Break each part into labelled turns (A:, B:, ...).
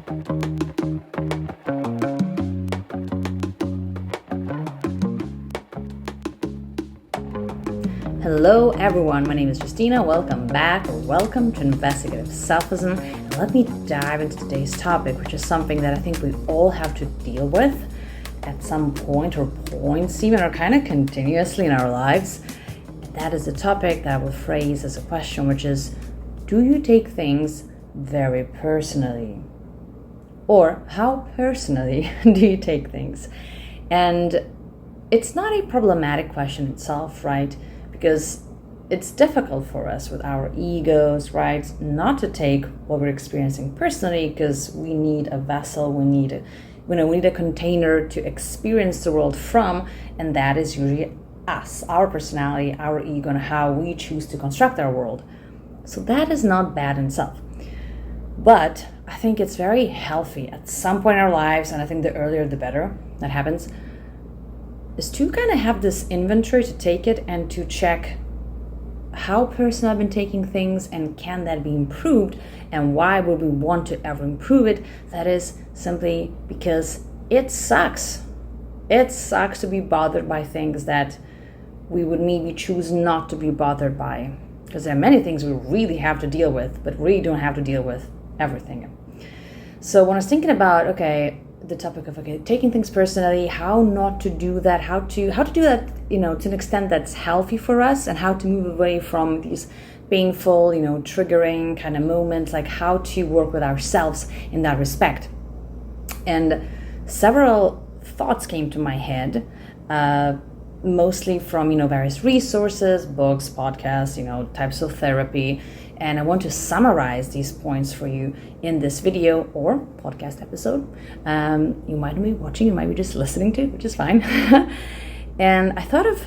A: Hello everyone, my name is Justina. Welcome back or welcome to Investigative Selfism. And let me dive into today's topic, which is something that I think we all have to deal with at some point or points even, or kind of continuously in our lives. That is a topic that I will phrase as a question, which is, do you take things very personally? Or how personally do you take things? And it's not a problematic question itself, right? Because it's difficult for us with our egos, right? Not to take what we're experiencing personally, because we need a vessel, we need a container to experience the world from, and that is usually us, our personality, our ego, and how we choose to construct our world. So that is not bad in itself. But I think it's very healthy at some point in our lives, and I think the earlier the better that happens, is to kind of have this inventory, to take it and to check how personal I've been taking things, and can that be improved, and why would we want to ever improve it? That is simply because it sucks. It sucks to be bothered by things that we would maybe choose not to be bothered by, because there are many things we really have to deal with, but really don't have to deal with everything. So when I was thinking about, the topic of taking things personally, how not to do that, how to do that, to an extent that's healthy for us, and how to move away from these painful, triggering kind of moments, like how to work with ourselves in that respect. And several thoughts came to my head, mostly from various resources, books, podcasts, types of therapy. And I want to summarize these points for you in this video or podcast episode. You might be watching, you might be just listening to, which is fine. And I thought of,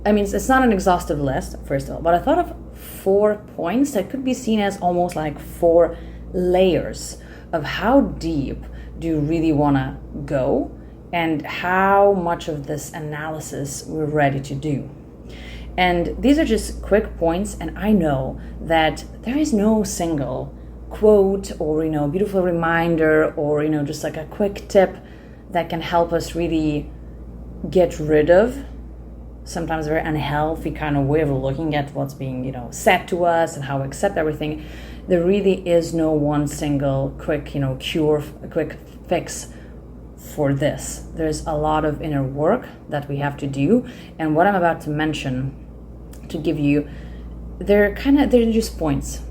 A: it's not an exhaustive list, first of all, but I thought of 4 points that could be seen as almost like 4 layers of how deep do you really want to go, and how much of this analysis we're ready to do. And these are just quick points, and I know that there is no single quote or beautiful reminder or just like a quick tip that can help us really get rid of sometimes a very unhealthy kind of way of looking at what's being said to us and how we accept everything. There really is no one single quick cure, a quick fix for this. There's a lot of inner work that we have to do, and what I'm about to mention, to give you, they're just points,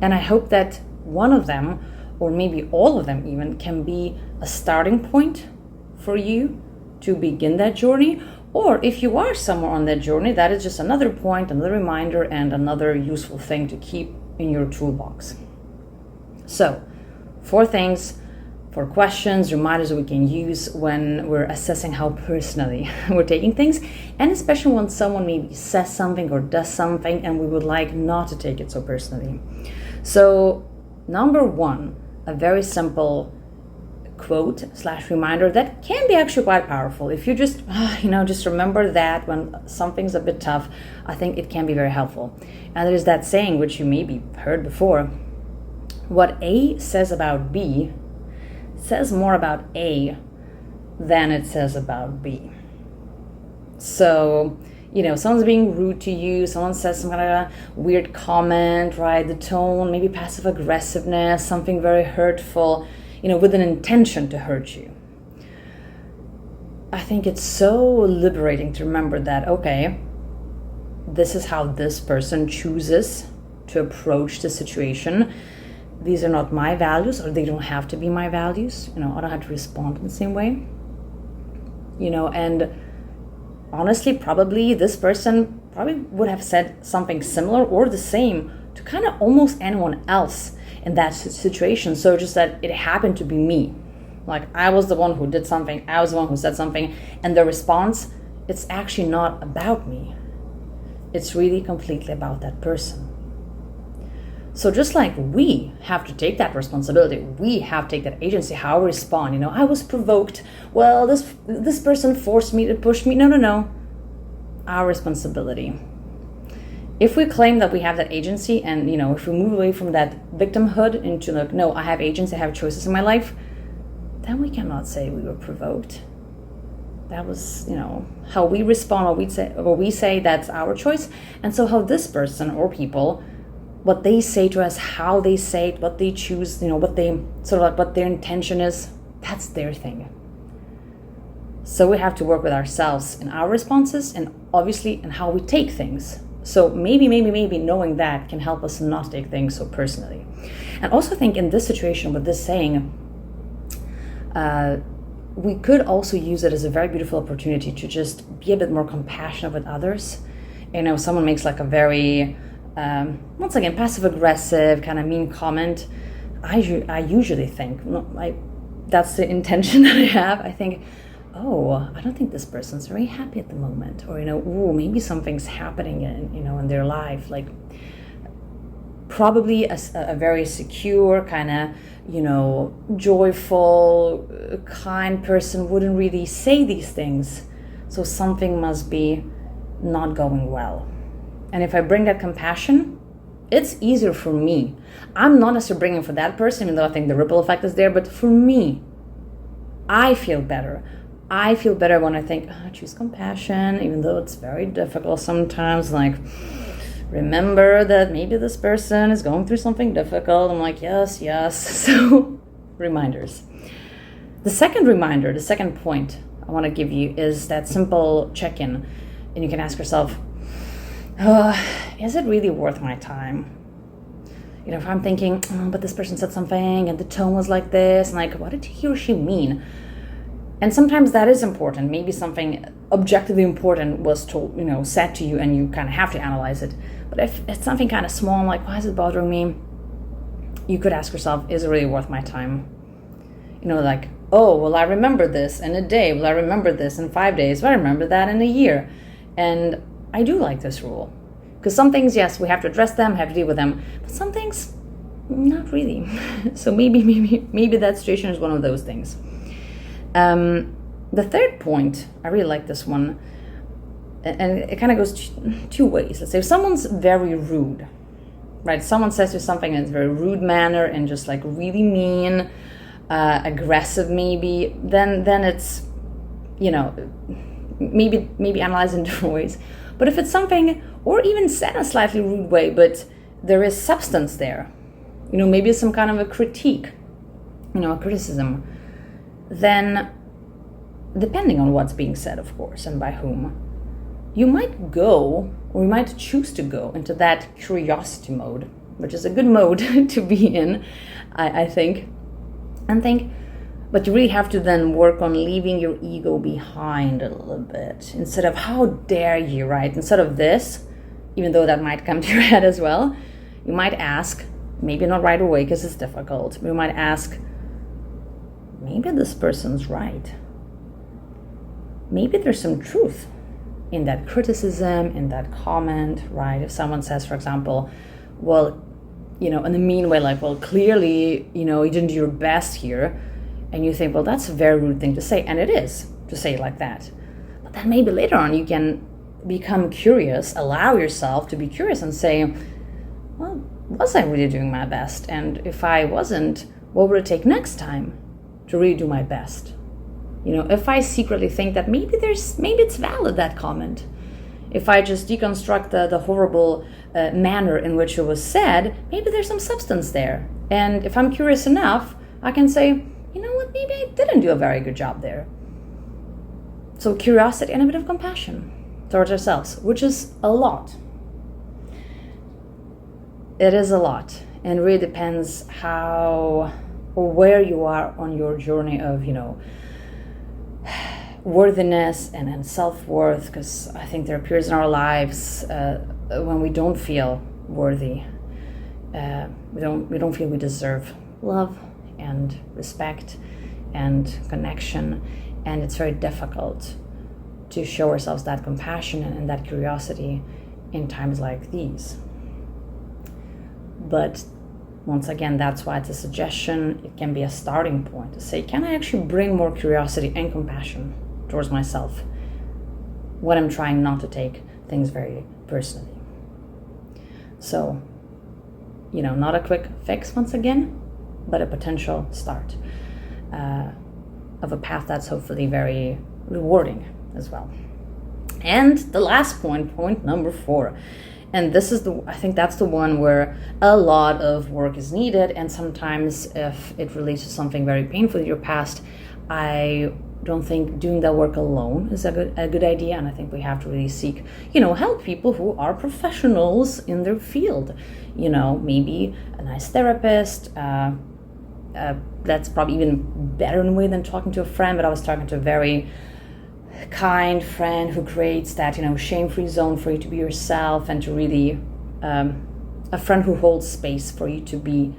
A: and I hope that one of them, or maybe all of them even, can be a starting point for you to begin that journey. Or if you are somewhere on that journey, that is just another point, another reminder, and another useful thing to keep in your toolbox. So 4 things, 4 questions, reminders that we can use when we're assessing how personally we're taking things, and especially when someone maybe says something or does something and we would like not to take it so personally. So number 1, a very simple quote / reminder that can be actually quite powerful. If you just remember that when something's a bit tough, I think it can be very helpful. And there's that saying, which you maybe heard before: what A says about B says more about A than it says about B. So, someone's being rude to you, someone says some kind of a weird comment, right? The tone, maybe passive aggressiveness, something very hurtful, with an intention to hurt you. I think it's so liberating to remember that, this is how this person chooses to approach the situation. These are not my values, or they don't have to be my values. I don't have to respond in the same way. And honestly, probably this person would have said something similar or the same to kind of almost anyone else in that situation. So just that it happened to be me. Like, I was the one who did something, I was the one who said something, and the response, it's actually not about me. It's really completely about that person. So just like we have to take that responsibility, we have to take that agency, how we respond. I was provoked. Well, this person forced me to push me. No. Our responsibility. If we claim that we have that agency, and if we move away from that victimhood into like, no, I have agency, I have choices in my life, then we cannot say we were provoked. That was, how we respond, or we say that's our choice. And so how this person or people, what they say to us, how they say it, what they choose, what they sort of like what their intention is, that's their thing. So we have to work with ourselves in our responses, and obviously in how we take things. So maybe knowing that can help us not take things so personally. And also think in this situation with this saying, we could also use it as a very beautiful opportunity to just be a bit more compassionate with others. Someone makes like a very, once again, passive-aggressive, kind of mean comment. I usually think, that's the intention that I have. I think, oh, I don't think this person's very happy at the moment. Or, maybe something's happening in their life. Like, probably a very secure, kind of, joyful, kind person wouldn't really say these things. So something must be not going well. And if I bring that compassion, it's easier for me. I'm not necessarily bringing for that person, even though I think the ripple effect is there, but for me, I feel better. I feel better when I think, choose compassion, even though it's very difficult sometimes. Like, remember that maybe this person is going through something difficult. I'm like, yes. So, reminders. The second point I want to give you is that simple check-in. And you can ask yourself, is it really worth my time? If I'm thinking, but this person said something and the tone was like this, and like, what did he or she mean? And sometimes that is important. Maybe something objectively important was told, said to you, and you kind of have to analyze it. But if it's something kind of small, like, why is it bothering me? You could ask yourself, is it really worth my time? Like, oh, will I remember this in a day? Will I remember this in 5 days? Will I remember that in a year? And I do like this rule. Because some things, yes, we have to address them, have to deal with them. But some things, not really. So maybe that situation is one of those things. The third point, I really like this one, and it kind of goes two ways. Let's say if someone's very rude, right? Someone says to you something in a very rude manner and just like really mean, aggressive maybe, then it's, maybe analyze in different ways. But if it's something, or even said in a slightly rude way, but there is substance there, maybe it's some kind of a critique, a criticism, then depending on what's being said, of course, and by whom, you might go, or you might choose to go into that curiosity mode, which is a good mode to be in, I think, and think, but you really have to then work on leaving your ego behind a little bit, instead of, how dare you, right? Instead of this, even though that might come to your head as well, you might ask, maybe not right away because it's difficult, but you might ask, maybe this person's right. Maybe there's some truth in that criticism, in that comment, right? If someone says, for example, well, in a mean way, like, well, clearly, you didn't do your best here. And you think, well, that's a very rude thing to say. And it is to say it like that. But then maybe later on you can become curious, allow yourself to be curious and say, well, was I really doing my best? And if I wasn't, what would it take next time to really do my best? If I secretly think that maybe it's valid, that comment. If I just deconstruct the horrible manner in which it was said, maybe there's some substance there. And if I'm curious enough, I can say, you know what, maybe I didn't do a very good job there. So curiosity and a bit of compassion towards ourselves, which is a lot. It is a lot, and really depends how or where you are on your journey of, worthiness and self-worth, because I think there are periods in our lives when we don't feel worthy. We don't feel we deserve love and respect and connection, and it's very difficult to show ourselves that compassion and that curiosity in times like these. But once again, that's why it's a suggestion. It can be a starting point to say, can I actually bring more curiosity and compassion towards myself when I'm trying not to take things very personally? So, not a quick fix once again, but a potential start of a path that's hopefully very rewarding as well. And the last point number 4. And this is I think that's the one where a lot of work is needed. And sometimes if it relates to something very painful in your past, I don't think doing that work alone is a good idea. And I think we have to really seek, help people who are professionals in their field. Maybe a nice therapist. That's probably even better in a way than talking to a friend. But I was talking to a very kind friend who creates that shame-free zone for you to be yourself, and to really a friend who holds space for you to be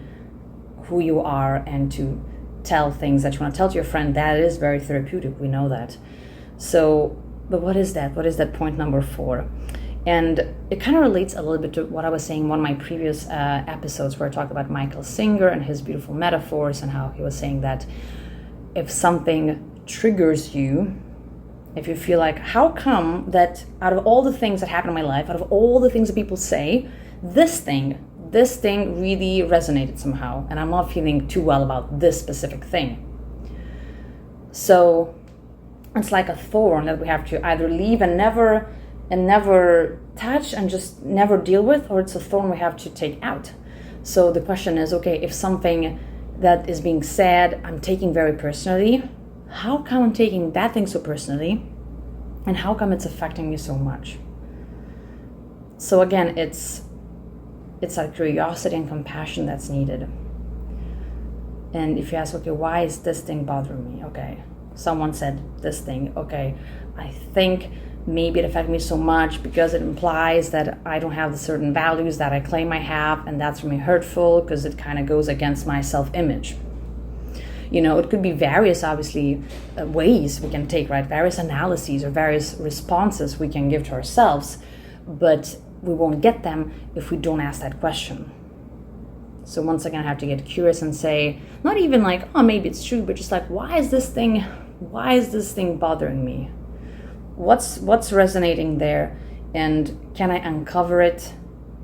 A: who you are and to tell things that you want to tell to your friend. That is very therapeutic, we know that. So, but what is that point number 4? And it kind of relates a little bit to what I was saying in one of my previous episodes, where I talked about Michael Singer and his beautiful metaphors, and how he was saying that if something triggers you, if you feel like, how come that out of all the things that happen in my life, out of all the things that people say, this thing really resonated somehow, and I'm not feeling too well about this specific thing. So it's like a thorn that we have to either leave and never touch and just never deal with, or it's a thorn we have to take out. So the question is, okay, if something that is being said I'm taking very personally, how come I'm taking that thing so personally, and how come it's affecting me so much? So again, it's like curiosity and compassion that's needed. And if you ask, okay, why is this thing bothering me? Okay, someone said this thing. Okay, I think maybe it affected me so much because it implies that I don't have the certain values that I claim I have, and that's for me hurtful because it kind of goes against my self-image. It could be various, obviously, ways we can take, right? Various analyses or various responses we can give to ourselves, but we won't get them if we don't ask that question. So once again, I have to get curious and say, not even like, oh, maybe it's true, but just like, why is this thing bothering me? What's resonating there? And can I uncover it?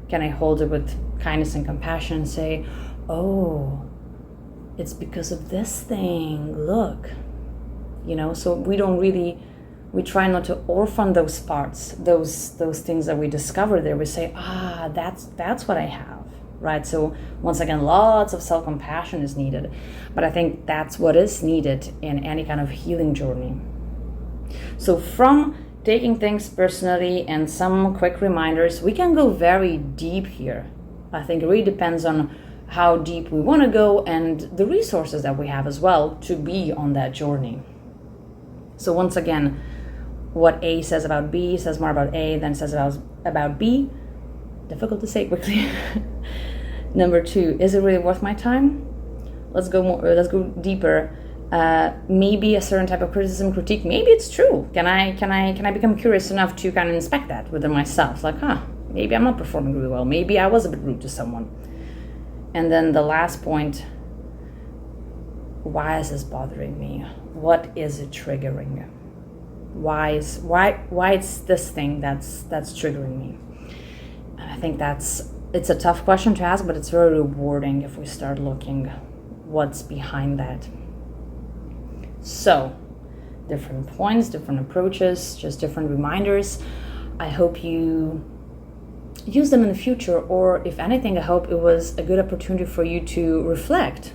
A: Can I hold it with kindness and compassion and say, oh, it's because of this thing, look. So we try not to orphan those parts, those things that we discover there. We say, that's what I have, right? So once again, lots of self-compassion is needed. But I think that's what is needed in any kind of healing journey. So from taking things personally and some quick reminders, we can go very deep here. I think it really depends on how deep we want to go and the resources that we have as well to be on that journey. So once again, what A says about B says more about A than says about B. Difficult to say quickly. Number 2, is it really worth my time? Let's go deeper. Maybe a certain type of criticism, critique, maybe it's true. Can I become curious enough to kind of inspect that within myself? Like, maybe I'm not performing really well. Maybe I was a bit rude to someone. And then the last point, why is this bothering me? What is it triggering? Why it's this thing that's triggering me? And I think it's a tough question to ask, but it's very rewarding if we start looking what's behind that. So, different points, different approaches, just different reminders. I hope you use them in the future, or if anything, I hope it was a good opportunity for you to reflect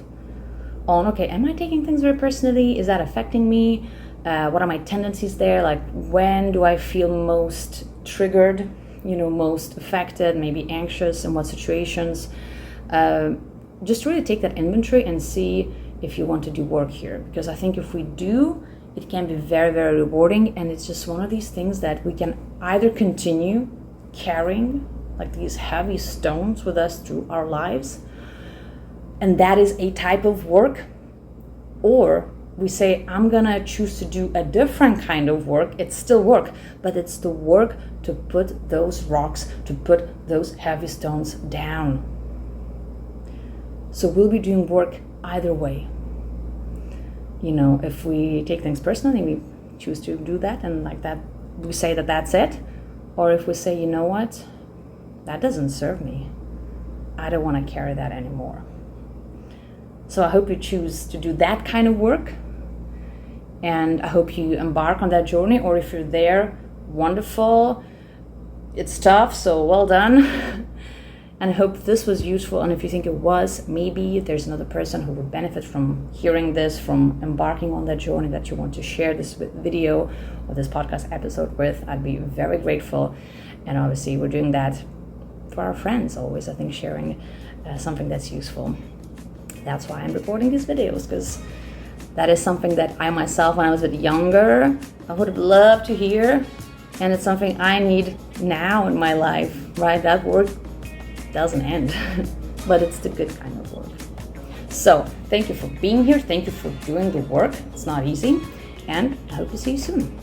A: on, okay, am I taking things very personally? Is that affecting me? What are my tendencies there? Like, when do I feel most triggered, most affected, maybe anxious, in what situations? Just really take that inventory and see if you want to do work here. Because I think if we do, it can be very, very rewarding. And it's just one of these things that we can either continue carrying like these heavy stones with us through our lives, and that is a type of work, or we say, I'm gonna choose to do a different kind of work. It's still work, but it's the work to put those rocks, to put those heavy stones down. So we'll be doing work either way. If we take things personally, we choose to do that, and like that, we say that that's it. Or if we say, you know what, that doesn't serve me. I don't want to carry that anymore. So I hope you choose to do that kind of work. And I hope you embark on that journey, or if you're there, wonderful. It's tough, so well done. And I hope this was useful. And if you think it was, maybe there's another person who would benefit from hearing this, from embarking on that journey that you want to share this video or this podcast episode with, I'd be very grateful. And obviously we're doing that for our friends always, I think, sharing something that's useful. That's why I'm recording these videos, because that is something that I myself, when I was a bit younger, I would have loved to hear. And it's something I need now in my life, right? That work doesn't end, but it's the good kind of work. So thank you for being here. Thank you for doing the work. It's not easy. And I hope to see you soon.